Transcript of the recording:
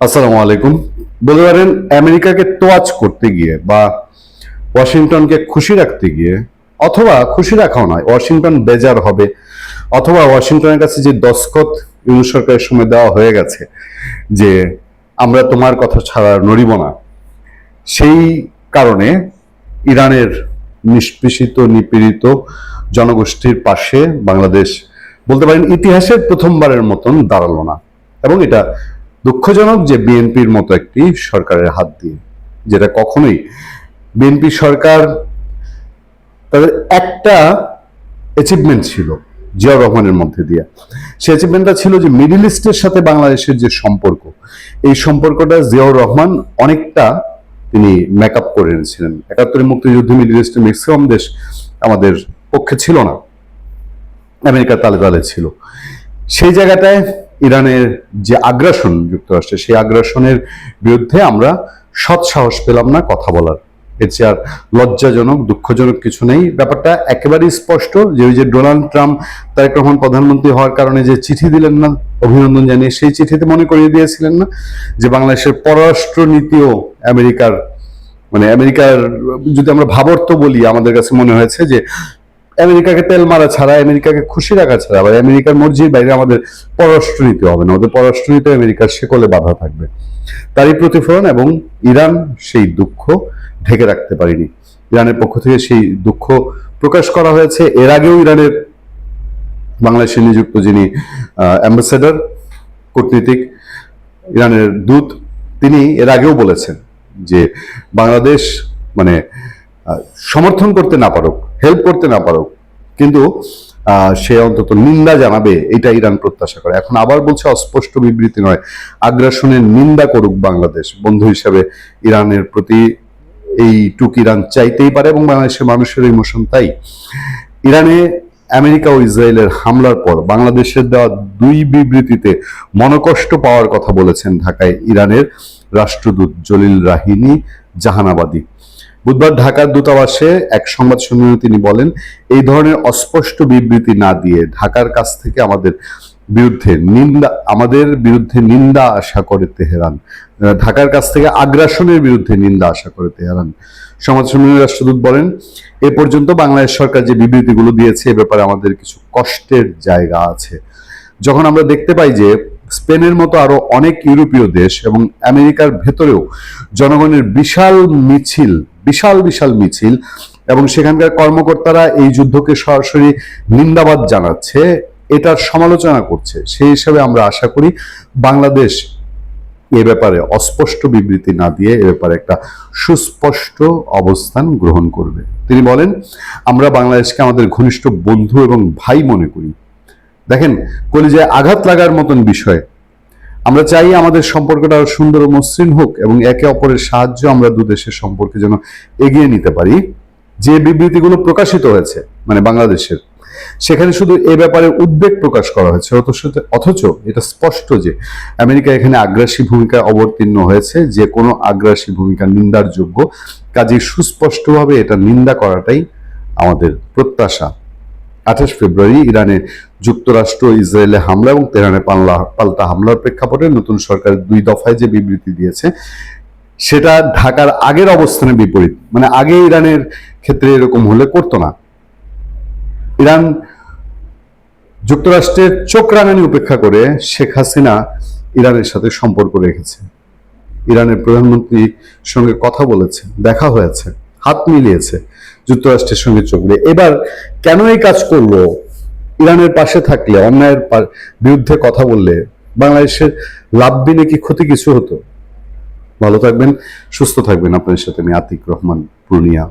আসসালামু আলাইকুম। বলতে পারেন আমেরিকাকে তোয়াজ করতে গিয়ে বা ওয়াশিংটনকে খুশি রাখতে গিয়ে, অথবা খুশি রাখাও নয়, ওয়াশিংটন বেজার হবে, অথবা ওয়াশিংটনের কাছে যে দস্তখত ইউনূস সরকারের সময় দেওয়া হয়ে গেছে যে আমরা তোমার কথা ছাড়া নড়িব না, সেই কারণে ইরানের নিষ্পেষিত নিপীড়িত জনগোষ্ঠীর পাশে বাংলাদেশ বলতে পারেন ইতিহাসের প্রথমবারের মতন দাঁড়ালো না। এবং এটা দুঃখজনক যে বিএনপির মতো একটি সরকারের হাত দিয়ে, যেটা কখনোই বিএনপি সরকার, তাদের একটা অ্যাচিভমেন্ট ছিল জিয়াউর রহমানের মধ্যে দিয়ে। সেই অ্যাচিভমেন্টটা ছিল যে মিডিল ইস্টের সাথে বাংলাদেশের যে সম্পর্ক, এই সম্পর্কটা জিয়াউর রহমান অনেকটা তিনি মেকআপ করে এনেছিলেন। ৭১ মুক্তিযুদ্ধে মিডিল ইস্টের ম্যাক্সিমাম দেশ আমাদের পক্ষে ছিল না, আমেরিকার তালে তালে ছিল। সেই জায়গাটায় ইরানের যে আগ্রাসন যুক্তরাষ্ট্রের, সেই আগ্রাসনের বিরুদ্ধে আমরা সৎ সাহস পেলাম না কথা বলার। এর চেয়ে আর লজ্জাজনক দুঃখজনক কিছু নেই। ব্যাপারটা একেবারেই স্পষ্ট যে ওই যে ডোনাল্ড ট্রাম্প তারেক রহমান প্রধানমন্ত্রী হওয়ার কারণে যে চিঠি দিলেন না অভিনন্দন জানিয়ে, সেই চিঠিতে মনে করিয়ে দিয়েছিলেন না যে বাংলাদেশের পররাষ্ট্র নীতিও আমেরিকার, মানে আমেরিকার যদি আমরা ভাবার্থ বলি, আমাদের কাছে মনে হয়েছে যে আমেরিকাকে তেল মারা ছাড়া, আমেরিকাকে খুশি রাখা ছাড়া বা আমেরিকার মর্জির বাইরে আমাদের পররাষ্ট্রনীতি হবে না, ওদের পররাষ্ট্রনীতি আমেরিকার শেকলে বাধা থাকবে। তারই প্রতিফলন, এবং ইরান সেই দুঃখ ঢেকে রাখতে পারেনি। ইরানের পক্ষ থেকে সেই দুঃখ প্রকাশ করা হয়েছে। এর আগেও ইরানের বাংলাদেশে নিযুক্ত যিনি অ্যাম্বাসেডর, কূটনীতিক, ইরানের দূত, তিনি এর আগেও বলেছেন যে বাংলাদেশ মানে সমর্থন করতে না পারুক, হেল্প করতে না পারুক, কিন্তু সে অন্তত নিন্দা জানাবে, এটা ইরান প্রত্যাশা করে। এখন আবার বলছে অস্পষ্ট বিবৃতি নয়, আগ্রাসনের নিন্দা করুক বাংলাদেশ। বন্ধু হিসাবে ইরানের প্রতি এইটুক ইরান চাইতেই পারে, এবং বাংলাদেশের মানুষের ইমোশন তাই। ইরানে আমেরিকা ও ইসরায়েলের হামলার পর বাংলাদেশের দেওয়া দুই বিবৃতিতে মনোকষ্ট পাওয়ার কথা বলেছেন ঢাকায় ইরানের রাষ্ট্রদূত জলিল রাহিনী জাহানাবাদী। বুধবার ঢাকার দূতাবাসে এক সংবাদ সম্মেলনে তিনি বলেন, এই ধরনের অস্পষ্ট বিবৃতি না দিয়ে ঢাকার কাছ থেকে আমাদের বিরুদ্ধে নিন্দা আশা করে তেহরান। ঢাকার কাছ থেকে আগ্রাসনের বিরুদ্ধে নিন্দা আশা করে তেহরান। সংবাদ সম্মেলনে রাষ্ট্রদূত বলেন, এ পর্যন্ত বাংলাদেশ সরকার যে বিবৃতিগুলো দিয়েছে এ ব্যাপারে আমাদের কিছু কষ্টের জায়গা আছে। যখন আমরা দেখতে পাই যে স্পেনের মতো আরো অনেক ইউরোপীয় দেশ এবং আমেরিকার ভেতরেও জনগণের বিশাল মিছিল এবং সেখানকার কর্মকর্তারা এই যুদ্ধকে সরাসরি নিন্দাবাদ জানাচ্ছে, এটার সমালোচনা করছে, সেই হিসাবে আমরা আশা করি বাংলাদেশ এ ব্যাপারে অস্পষ্ট বিবৃতি না দিয়ে এ ব্যাপারে একটা সুস্পষ্ট অবস্থান গ্রহণ করবে। তিনি বলেন, আমরা বাংলাদেশকে আমাদের ঘনিষ্ঠ বন্ধু এবং ভাই মনে করি। দেখেন, কলিজায় আঘাত লাগার মতন বিষয়। আমরা চাই আমাদের সম্পর্কটা আরো সুন্দর ও মসৃণ হোক, এবং একে অপরের সাহায্য আমরা দু দেশের সম্পর্কে যেন এগিয়ে নিতে পারি। যে বিবৃতিগুলো প্রকাশিত হয়েছে মানে বাংলাদেশের, সেখানে শুধু এ ব্যাপারে উদ্বেগ প্রকাশ করা হয়েছে, অথচ এটা স্পষ্ট যে আমেরিকা এখানে আগ্রাসী ভূমিকায় অবতীর্ণ হয়েছে, যে কোনো আগ্রাসী ভূমিকা নিন্দার যোগ্য। কাজে সুস্পষ্টভাবে এটা নিন্দা করাটাই আমাদের প্রত্যাশা। ২৮ ফেব্রুয়ারি ইরানে যুক্তরাষ্ট্র ইসরায়েলে হামলা এবং তেহরানে পাল্টা হামলার প্রেক্ষাপটে নতুন সরকার ২ দফায় যে বিবৃতি দিয়েছে, সেটা ঢাকার আগের অবস্থানের বিপরীত। মানে আগে ইরানের ক্ষেত্রে এরকম হলে করতো না। ইরান যুক্তরাষ্ট্রের চোখ রাঙানি উপেক্ষা করে শেখ হাসিনা ইরানের সাথে সম্পর্ক রেখেছে। ইরানের প্রধানমন্ত্রীর সঙ্গে কথা বলেছে, দেখা হয়েছে, হাত মিলিয়েছে যুক্তরাষ্ট্রের সঙ্গে চোখ দিয়ে। এবার কেন এই কাজ করলো? ইরানের পাশে থাকলে, অন্যায়ের বিরুদ্ধে কথা বললে বাংলাদেশের লাভ বিনে কি ক্ষতি কিছু হতো? ভালো থাকবেন, সুস্থ থাকবেন। আপনার সাথে আমি আতিক রহমান, পূর্ণিয়া।